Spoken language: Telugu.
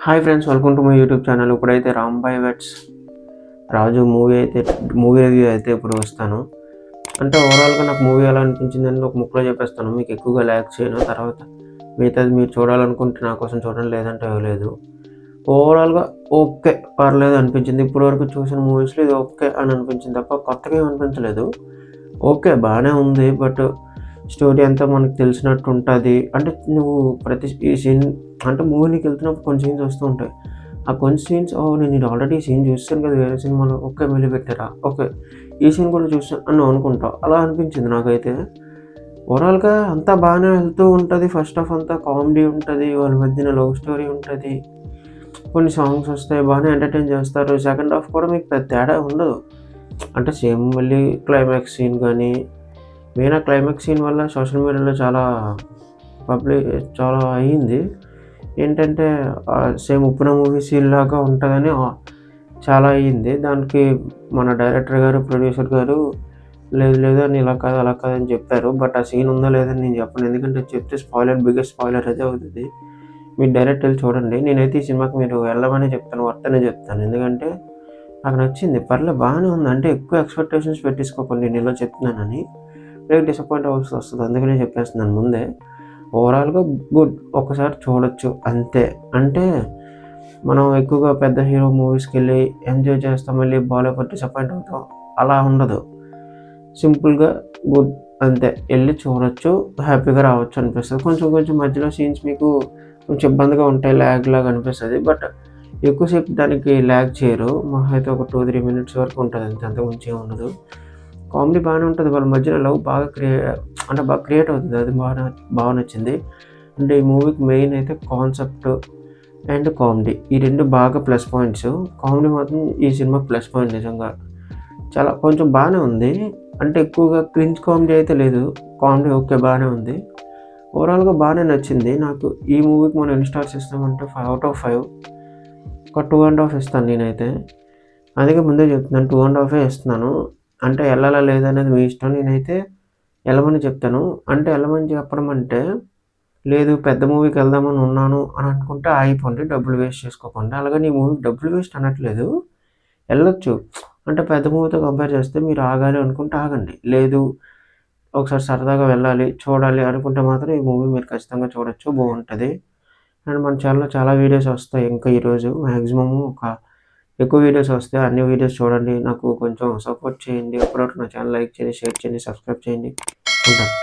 Hi friends, welcome to my YouTube channel. ఇప్పుడైతే రాంబాయ్ వెట్స్ రాజు మూవీ రివ్యూ అయితే ఇప్పుడు వస్తాను. అంటే ఓవరాల్గా నాకు మూవీ ఎలా అనిపించింది అని ఒక ముక్కలో చెప్పేస్తాను. మీకు ఎక్కువగా ల్యాక్ చేయను. తర్వాత మిగతాది మీరు చూడాలనుకుంటే నా కోసం చూడండి, లేదంటే లేదు. ఓవరాల్గా ఓకే, పర్లేదు అనిపించింది. ఇప్పటివరకు చూసిన మూవీస్లో ఇది ఓకే అని అనిపించింది తప్ప కొత్తగా ఏమి అనిపించలేదు. ఓకే, బాగానే ఉంది. బట్ స్టోరీ అంతా మనకు తెలిసినట్టు ఉంటుంది. అంటే నువ్వు ఈ సీన్ అంటే మూవీకి వెళ్తున్నప్పుడు కొన్ని సీన్స్ వస్తూ ఉంటాయి. ఆ కొన్ని సీన్స్ నేను ఇది ఆల్రెడీ సీన్ చూస్తాను కదా వేరే సినిమాలో, ఓకే మళ్ళీ పెట్టారా, ఓకే ఈ సీన్ కూడా చూస్తాను అని అనుకుంటావు. అలా అనిపించింది నాకైతే. ఓవరాల్గా అంతా బాగానే వెళ్తూ ఉంటుంది. ఫస్ట్ హాఫ్ అంతా కామెడీ ఉంటుంది, వాళ్ళ మధ్యన లవ్ స్టోరీ ఉంటుంది, కొన్ని సాంగ్స్ వస్తాయి, బాగానే ఎంటర్టైన్ చేస్తారు. సెకండ్ హాఫ్ కూడా మీకు పెద్ద తేడా ఉండదు. అంటే సేమ్ మళ్ళీ క్లైమాక్స్ సీన్ కానీ, మెయిన్ ఆ క్లైమాక్స్ సీన్ వల్ల సోషల్ మీడియాలో చాలా అయ్యింది. ఏంటంటే సేమ్ ఉప్పెన మూవీ సీన్ లాగా ఉంటుందని చాలా అయ్యింది. దానికి మన డైరెక్టర్ గారు, ప్రొడ్యూసర్ గారు లేదు అని ఇలా కాదు అలా కాదని చెప్పారు. బట్ ఆ సీన్ ఉందో లేదని నేను చెప్పను, ఎందుకంటే చెప్తే బిగ్గెస్ట్ స్పాయిలర్ అదే అవుతుంది. మీరు డైరెక్ట్ వెళ్ళి చూడండి. నేనైతే ఈ సినిమాకి మీరు వెళ్ళమని చెప్తాను, వర్తనే చెప్తాను. ఎందుకంటే నాకు నచ్చింది, పర్లేదు బాగానే ఉంది. అంటే ఎక్కువ ఎక్స్పెక్టేషన్స్ పెట్టేసుకోకండి, నేను ఇలా చెప్తున్నానని డిసప్పాయింట్ అవ్వాల్సి వస్తుంది. అందుకనే చెప్పేస్తున్నాను ముందే. ఓవరాల్గా గుడ్, ఒకసారి చూడొచ్చు అంతే. అంటే మనం ఎక్కువగా పెద్ద హీరో మూవీస్కి వెళ్ళి ఎంజాయ్ చేస్తాం, మళ్ళీ బాగాలేకపోతే డిసప్పాయింట్ అవుతాం, అలా ఉండదు. సింపుల్గా గుడ్ అంతే, వెళ్ళి చూడొచ్చు, హ్యాపీగా రావచ్చు అనిపిస్తుంది. కొంచెం మధ్యలో సీన్స్ మీకు కొంచెం ఇబ్బందిగా ఉంటాయి, ల్యాగ్ లాగా అనిపిస్తుంది. బట్ ఎక్కువసేపు దానికి ల్యాగ్ చేయరు. మహా అయితే ఒక 2-3 మినిట్స్ వరకు ఉంటుంది అంతే, అంతకుమించి ఏమి ఉండదు. కామెడీ బాగానే ఉంటుంది. వాళ్ళ మధ్యలో లవ్ బాగా క్రియేట్ అవుతుంది. అది బాగా నచ్చింది. అంటే ఈ మూవీకి మెయిన్ అయితే కాన్సెప్ట్ అండ్ కామెడీ, ఈ రెండు బాగా ప్లస్ పాయింట్స్. కామెడీ మాత్రం ఈ సినిమాకి ప్లస్ పాయింట్ నిజంగా. చాలా కొంచెం బాగానే ఉంది. అంటే ఎక్కువగా క్రింజ్ కామెడీ అయితే లేదు, కామెడీ ఓకే బాగానే ఉంది. ఓవరాల్గా బాగానే నచ్చింది నాకు. ఈ మూవీకి మనం ఎన్ని స్టార్స్ ఇస్తామంటే 5/5, ఒక 2.5 ఇస్తాను నేనైతే. అందుకే ముందే చెప్తున్నాను, 2.5 ఇస్తున్నాను. అంటే వెళ్ళాలా లేదనేది మీ ఇష్టం. నేనైతే వెళ్ళమని చెప్తాను. అంటే వెళ్ళమని చెప్పడం అంటే, లేదు పెద్ద మూవీకి వెళ్దామని ఉన్నాను అని అనుకుంటే ఆగిపోండి, డబ్బులు వేస్ట్ చేసుకోకుండా. అలాగని ఈ మూవీకి డబ్బులు వేస్ట్ అనట్లేదు, వెళ్ళొచ్చు. అంటే పెద్ద మూవీతో కంపేర్ చేస్తే మీరు ఆగాలి అనుకుంటే ఆగండి. లేదు ఒకసారి సరదాగా వెళ్ళాలి, చూడాలి అనుకుంటే మాత్రం ఈ మూవీ మీరు ఖచ్చితంగా చూడొచ్చు, బాగుంటుంది. అండ్ మన ఛానల్లో చాలా వీడియోస్ వస్తాయి ఇంకా ఈరోజు. మ్యాక్సిమము ఎక్కువ వీడియోస్ వస్తాయి. అన్ని వీడియోస్ చూడండి, నాకు కొంచెం సపోర్ట్ చేయండి. అప్పుడప్పుడు నా ఛానల్ లైక్ చేయండి, షేర్ చేయండి, సబ్స్క్రైబ్ చేయండి. ఉంటాను.